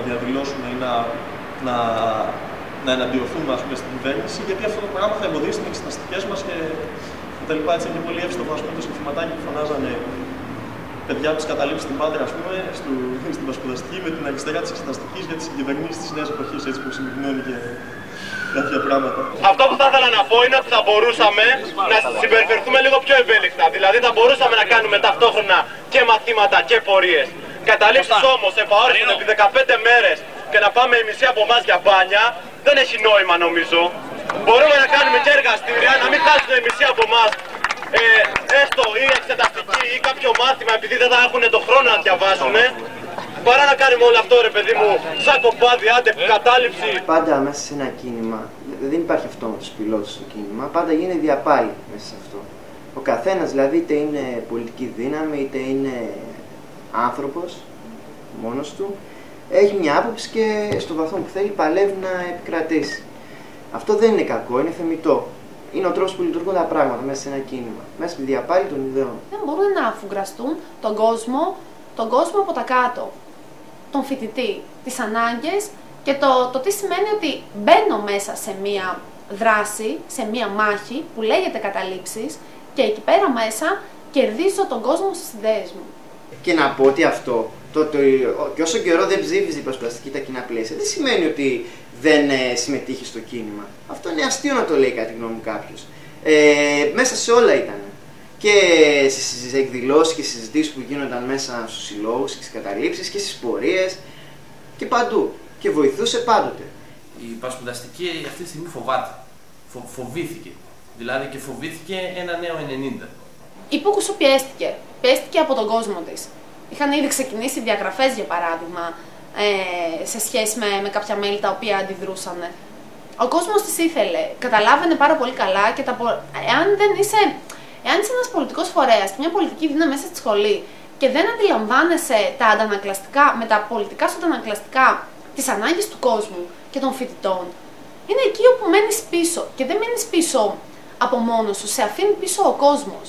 διαδηλώσουν ή να εναντιωθούμε, ας πούμε, στην κυβέρνηση, γιατί αυτό το πράγμα θα εμποδίσει τις εξεταστικές μας και τα λοιπά. Έτσι είναι πολύ εύστοχο, ας πούμε, το συνθηματάκι που φωνάζανε παιδιά τους καταλήψει στην Πάτρα, ας πούμε, στην Πασπουδαστική με την αριστερά της εξεταστικής για τις κυβερνήσεις της νέας εποχής, έτσι που συμπυκνώνει και κάποια πράγματα. Αυτό που θα ήθελα να πω είναι ότι θα μπορούσαμε να συμπεριφερθούμε λίγο πιο ευέλικτα. Δηλαδή θα μπορούσαμε να κάνουμε ταυτόχρονα και μαθήματα και πορείες. Καταλήψεις όμως επαόριστον επί 15 μέρες και να πάμε η μισή από εμάς για μπάνια, δεν έχει νόημα νομίζω. Μπορούμε να κάνουμε και εργαστήρια, να μην χάσουν οι μισοί από εμάς έστω ή εξεταστική ή κάποιο μάθημα επειδή δεν θα έχουν τον χρόνο να διαβάσουν. Παρά να κάνουμε όλο αυτό, ρε παιδί μου, σαν κοπάδι, άντε, κατάληψη. Πάντα μέσα σε ένα κίνημα, δεν υπάρχει αυτόματος πιλότος στο κίνημα, πάντα γίνεται διαπάλη μέσα σε αυτό. Ο καθένας, δηλαδή, είτε είναι πολιτική δύναμη, είτε είναι άνθρωπος μόνος του, έχει μια άποψη και στο βαθμό που θέλει παλεύει να επικρατήσει. Αυτό δεν είναι κακό, είναι θεμιτό. Είναι ο τρόπος που λειτουργούν τα πράγματα μέσα σε ένα κίνημα, μέσα στη διαπάλη των ιδεών. Δεν μπορούν να αφουγκραστούν τον κόσμο από τα κάτω, τον φοιτητή, τις ανάγκες και το τι σημαίνει ότι μπαίνω μέσα σε μία δράση, σε μία μάχη που λέγεται καταλήψεις και εκεί πέρα μέσα κερδίζω τον κόσμο στις ιδέες μου. Και να πω ότι αυτό, και όσο καιρό δεν ψήφιζε η Πασπουδαστική τα κοινά πλαίσια, δεν σημαίνει ότι δεν συμμετείχε στο κίνημα. Αυτό είναι αστείο να το λέει κατά τη γνώμη μου κάποιος. Μέσα σε όλα ήταν. Και στις εκδηλώσεις και στις συζητήσεις που γίνονταν μέσα στους συλλόγους και στις καταλήψεις και στις πορείες και παντού. Και βοηθούσε πάντοτε. Η Πασπουδαστική αυτή τη στιγμή φοβάται. Φοβήθηκε. Δηλαδή και φοβήθηκε ένα νέο 90. Η Πούκουσου πιέστηκε. Πιέστηκε από τον κόσμο της. Είχαν ήδη ξεκινήσει διαγραφές, για παράδειγμα, σε σχέση με κάποια μέλη τα οποία αντιδρούσαν. Ο κόσμος της ήθελε. Καταλάβαινε πάρα πολύ καλά και εάν είσαι ένας πολιτικός φορέας και μια πολιτική δύναμη μέσα στη σχολή και δεν αντιλαμβάνεσαι με τα πολιτικά σου αντανακλαστικά τις ανάγκες του κόσμου και των φοιτητών, είναι εκεί όπου μένεις πίσω. Και δεν μένεις πίσω από μόνος σου, σε αφήνει πίσω ο κόσμος.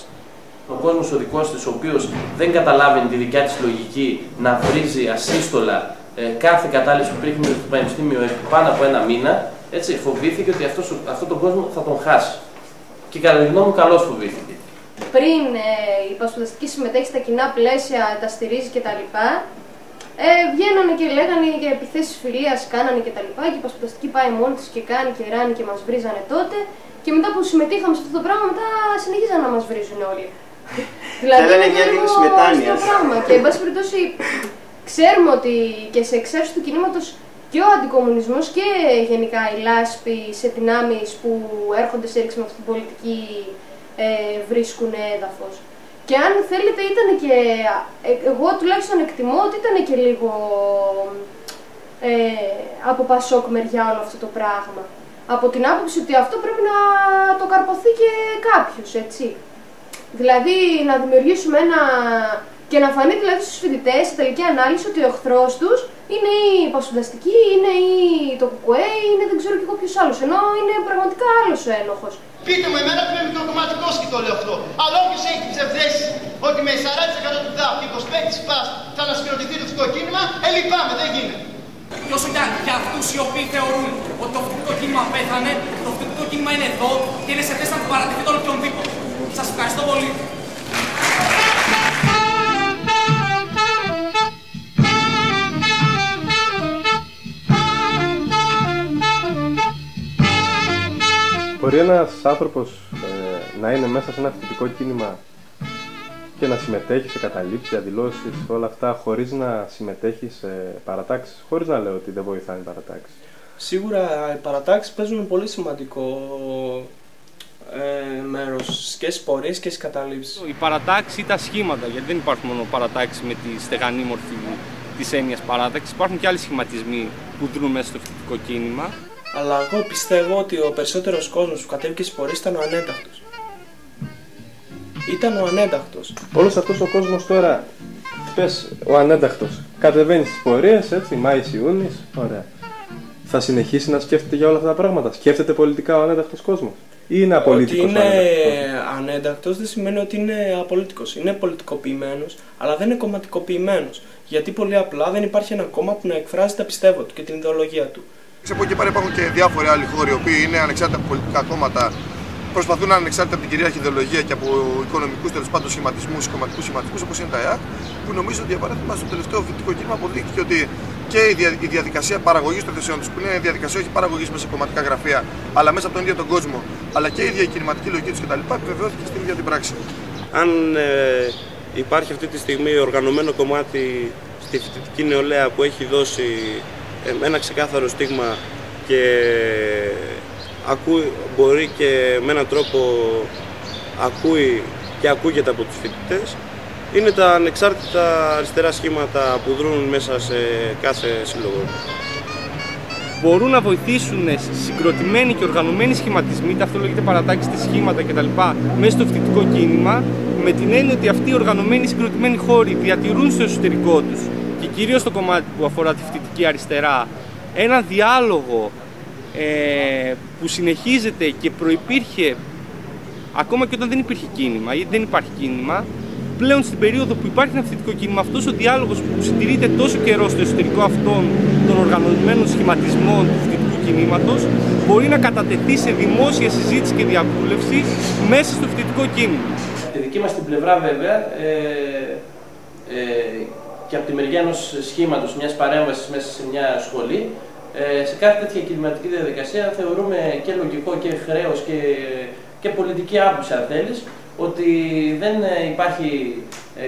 Ο κόσμος ο δικός της, ο οποίος δεν καταλάβαινε τη δικιά της λογική να βρίζει ασύστολα κάθε κατάληψη που υπήρχε στο Πανεπιστήμιο πάνω από ένα μήνα, έτσι, φοβήθηκε ότι αυτόν τον κόσμο θα τον χάσει. Και κατά τη γνώμη μου καλώς φοβήθηκε. Πριν η Πασπουδαστική συμμετέχει στα κοινά πλαίσια, τα στηρίζει κτλ. Βγαίνανε και λέγανε για επιθέσεις φιλίας, κάνανε κτλ. Και η Πασπουδαστική πάει μόνη της και κάνει και ράνει και μας βρίζανε τότε. Και μετά που συμμετείχαμε σε αυτό το πράγμα, μετά συνεχίζαν να μας βρίζουν όλοι. Δηλαδή είναι λίγο αυτό πράγμα. Και εν πάση περιπτώσει, ξέρουμε ότι και σε εξάρτηση του κινήματος και ο αντικομμουνισμός και γενικά η λάσπη σε δυνάμεις που έρχονται σε ρήξη με αυτή την πολιτική βρίσκουν έδαφος. Και αν θέλετε ήταν και, εγώ τουλάχιστον εκτιμώ ότι ήταν και λίγο από Πασόκ μεριά όλο αυτό το πράγμα. Από την άποψη ότι αυτό πρέπει να το καρποθεί και κάποιος, έτσι. Δηλαδή να δημιουργήσουμε και να φανεί δηλαδή στους φοιτητές σε τελική ανάλυση ότι ο εχθρός τους είναι η Πασπουδαστική, είναι το ΚΚΕ, είναι δεν ξέρω και εγώ ποιος άλλος, ενώ είναι πραγματικά άλλος ο ένοχος. Πείτε μου εμένα που είμαι μικροκομματικός και το λέω αυτό, αλλά όποιος έχει ψευδέσεις ότι με 40% του ΔΑΠ και 25% της ΦΑΣ θα ανασυγκροτηθεί το φοιτητικό κίνημα, λυπάμαι, δεν γίνεται. Και όσο για αυτούς οι οποίοι θεωρούν ότι το φοιτητικό κίνημα πέθανε, το φοιτητικό κίνημα είναι εδώ και είναι σε θέση να του παρατηθεί τον οποιονδήποτε. Σας ευχαριστώ πολύ. Μπορεί ένας άνθρωπος να είναι μέσα σε ένα φοιτητικό κίνημα και να συμμετέχει σε καταλήψεις, διαδηλώσεις, όλα αυτά, χωρίς να συμμετέχει σε παρατάξεις, χωρίς να λέω ότι δεν βοηθάνε οι παρατάξεις. Σίγουρα οι παρατάξεις παίζουν πολύ σημαντικό μέρος και στις πορείες και στις καταλήψεις. Οι παρατάξεις ή τα σχήματα, γιατί δεν υπάρχουν μόνο παρατάξεις με τη στεγανή μορφή της έννοιας παράταξης, υπάρχουν και άλλοι σχηματισμοί που δρούν μέσα στο φοιτητικό κίνημα. Αλλά εγώ πιστεύω ότι ο περισσότερος κόσμος που κατέβηκε στις πορείες ήταν ο ανένταχτος. Ήταν ο ανένταχτος. Όλος αυτός ο κόσμος τώρα, πες ο ανένταχτος, κατεβαίνει στις πορείες, έτσι, Μάης, Ιούνις, ωραία. Θα συνεχίσει να σκέφτεται για όλα αυτά τα πράγματα. Σκέφτεται πολιτικά ο ανένταχτος κόσμος. Ή είναι απολύτικος? Ότι είναι ανένταχτος δεν σημαίνει ότι είναι απολύτικος. Είναι πολιτικοποιημένος, αλλά δεν είναι κομματικοποιημένος. Γιατί πολύ απλά δεν υπάρχει ένα κόμμα που να εκφράζει τα πιστεύω του και την ιδεολογία του. Από εκεί πέρα υπάρχουν και διάφοροι άλλοι χώροι, οι οποίοι είναι ανεξάρτητα από πολιτικά κόμματα, προσπαθούν να είναι ανεξάρτητα από την κυρίαρχη ιδεολογία και από οικονομικούς τέλος πάντων σχηματισμούς, κομματικούς σχηματισμούς, όπως είναι τα ΕΑΚ, που νομίζω ότι για παράδειγμα στο τελευταίο φοιτητικό κίνημα αποδείχθηκε ότι και η διαδικασία παραγωγής των θέσεων τους, που είναι διαδικασία όχι παραγωγής μέσα σε κομματικά γραφεία, αλλά μέσα από τον ίδιο τον κόσμο, αλλά και η ίδια η κινηματική λογική τους κτλ., επιβεβαιώθηκε στην ίδια την πράξη. Αν υπάρχει αυτή τη στιγμή οργανωμένο κομμάτι στη φοιτητική νεολαία που έχει δώσει ένα ξεκάθαρο στίγμα και μπορεί και με έναν τρόπο ακούει και ακούγεται από τους φοιτητές, είναι τα ανεξάρτητα αριστερά σχήματα που δρούν μέσα σε κάθε σύλλογο. Μπορούν να βοηθήσουν συγκροτημένοι και οργανωμένοι σχηματισμοί, είτε αυτό λέγεται παρατάξεις, σχήματα κτλ., μέσα στο φοιτητικό κίνημα, με την έννοια ότι αυτοί οι οργανωμένοι συγκροτημένοι χώροι διατηρούν στο εσωτερικό τους και κυρίως στο κομμάτι που αφορά τη φοιτητική αριστερά ένα διάλογο που συνεχίζεται και προϋπήρχε ακόμα και όταν δεν υπήρχε κίνημα ή δεν υπάρχει κίνημα. Πλέον στην περίοδο που υπάρχει ένα φοιτητικό κίνημα, αυτός ο διάλογος που συντηρείται τόσο καιρό στο εσωτερικό αυτών των οργανωμένων σχηματισμών του φοιτητικού κινήματος μπορεί να κατατεθεί σε δημόσια συζήτηση και διαβούλευση μέσα στο φοιτητικό κίνημα. Τη δική μας την πλευρά βέβαια και από τη μεριά ενός σχήματος, μιας παρέμβασης μέσα σε μια σχολή, σε κάθε τέτοια κινηματική διαδικασία θεωρούμε και λογικό και χρέος και πολιτική άποψη, αν θέλεις, ότι δεν υπάρχει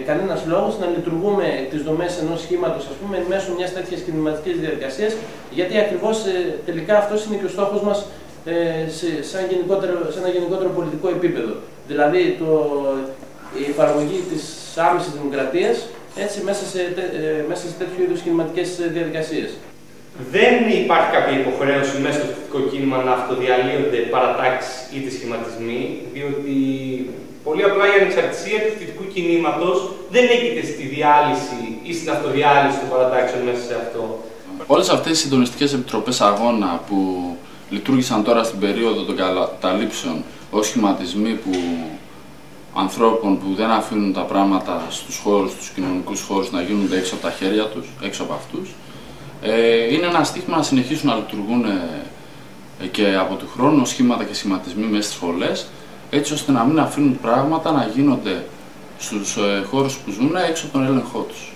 κανένας λόγος να λειτουργούμε τις δομές ενός σχήματος, ας πούμε, μέσω μιας τέτοιας κινηματικής διαδικασίας, γιατί ακριβώς τελικά αυτός είναι και ο στόχος μας σε ένα γενικότερο πολιτικό επίπεδο. Δηλαδή η εφαρμογή της άμεσης δημοκρατίας έτσι, μέσα σε τέτοιου είδους κινηματικές διαδικασίες. Δεν υπάρχει κάποια υποχρέωση μέσα στο φοιτητικό κίνημα να αυτοδιαλύονται παρατάξεις ή τις σχηματισμοί, διότι πολύ απλά η ανεξαρτησία του φοιτητικού κινήματος δεν έγκυται στη διάλυση ή στην αυτοδιάλυση των παρατάξεων μέσα σε αυτό. Όλες αυτές οι συντονιστικές επιτροπές αγώνα που λειτουργήσαν τώρα στην περίοδο των καταλήψεων ως σχηματισμοί ανθρώπων που δεν αφήνουν τα πράγματα στους χώρους, στους κοινωνικούς χώρους να γίνονται έξω από τα χέρια τους, έξω από αυτούς, είναι ένα στίχημα να συνεχίσουν να λειτουργούν και από του χρόνου σχήματα και σχηματισμοί μέσα στις σχολές, έτσι ώστε να μην αφήνουν πράγματα να γίνονται στους χώρους που ζουν έξω από τον έλεγχό τους.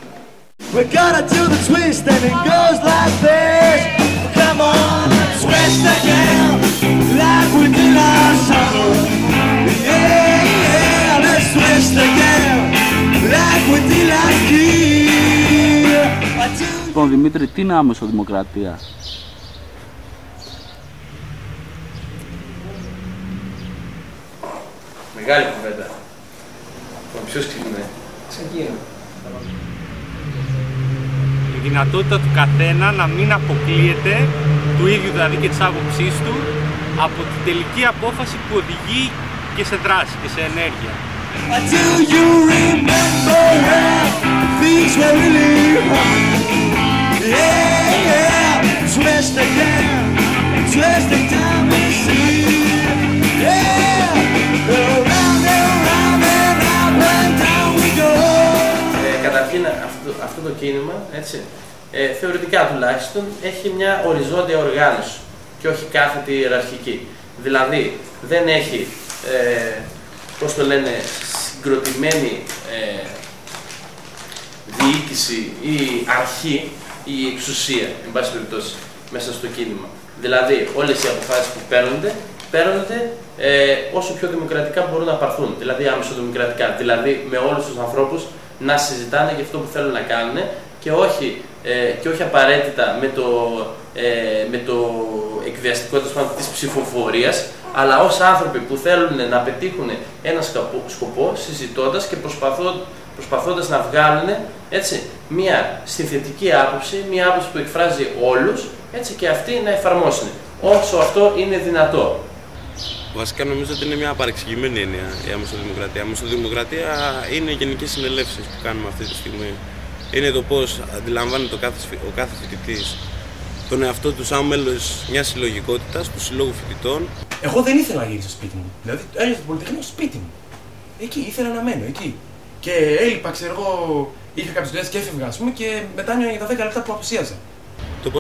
Λοιπόν, Δημήτρη, τι είναι άμεσο δημοκρατία? Μεγάλη κουβέντα. Ποιος ξεκινάει? Ξεκινάει. Η δυνατότητα του καθένα να μην αποκλείεται, του ίδιου δηλαδή και της άποψής του, από την τελική απόφαση που οδηγεί και σε δράση και σε ενέργεια. Καταρχήν αυτό το κίνημα, έτσι, θεωρητικά τουλάχιστον, έχει μια οριζόντια οργάνωση και όχι κάθετη ιεραρχική. Δηλαδή δεν έχει, πώς το λένε, συγκροτημένη διοίκηση ή αρχή ή εξουσία, εν πάση περιπτώσει, μέσα στο κίνημα. Δηλαδή όλες οι αποφάσεις που παίρνονται όσο πιο δημοκρατικά μπορούν να πάρθουν, δηλαδή άμεσο-δημοκρατικά, δηλαδή με όλους τους ανθρώπους να συζητάνε για αυτό που θέλουν να κάνουν και όχι απαραίτητα με το εκβιαστικό της ψηφοφορίας, αλλά ως άνθρωποι που θέλουν να πετύχουν ένα σκοπό, συζητώντας και προσπαθώντας να βγάλουν μια συνθετική άποψη, μια άποψη που εκφράζει όλους, έτσι, και αυτοί να εφαρμόσουν όσο αυτό είναι δυνατό. Βασικά νομίζω ότι είναι μια παρεξηγημένη έννοια η άμεσοδημοκρατία. Η άμεσοδημοκρατία είναι οι γενικές συνελεύσεις που κάνουμε αυτή τη στιγμή. Είναι το πώς αντιλαμβάνεται ο κάθε φοιτητής τον εαυτό του σαν μέλος μιας συλλογικότητας, του συλλόγου φοιτητών. Εγώ δεν ήθελα να γυρίσω σπίτι μου. Δηλαδή έλειπα το Πολυτεχνείο σπίτι μου. Εκεί ήθελα να μένω, εκεί. Και έλειπα, ξέρω εγώ, είχα κάποιες δουλειές και έφευγα, ας πούμε, και μετάνιωνα για τα 10 λεπτά που απουσίαζα.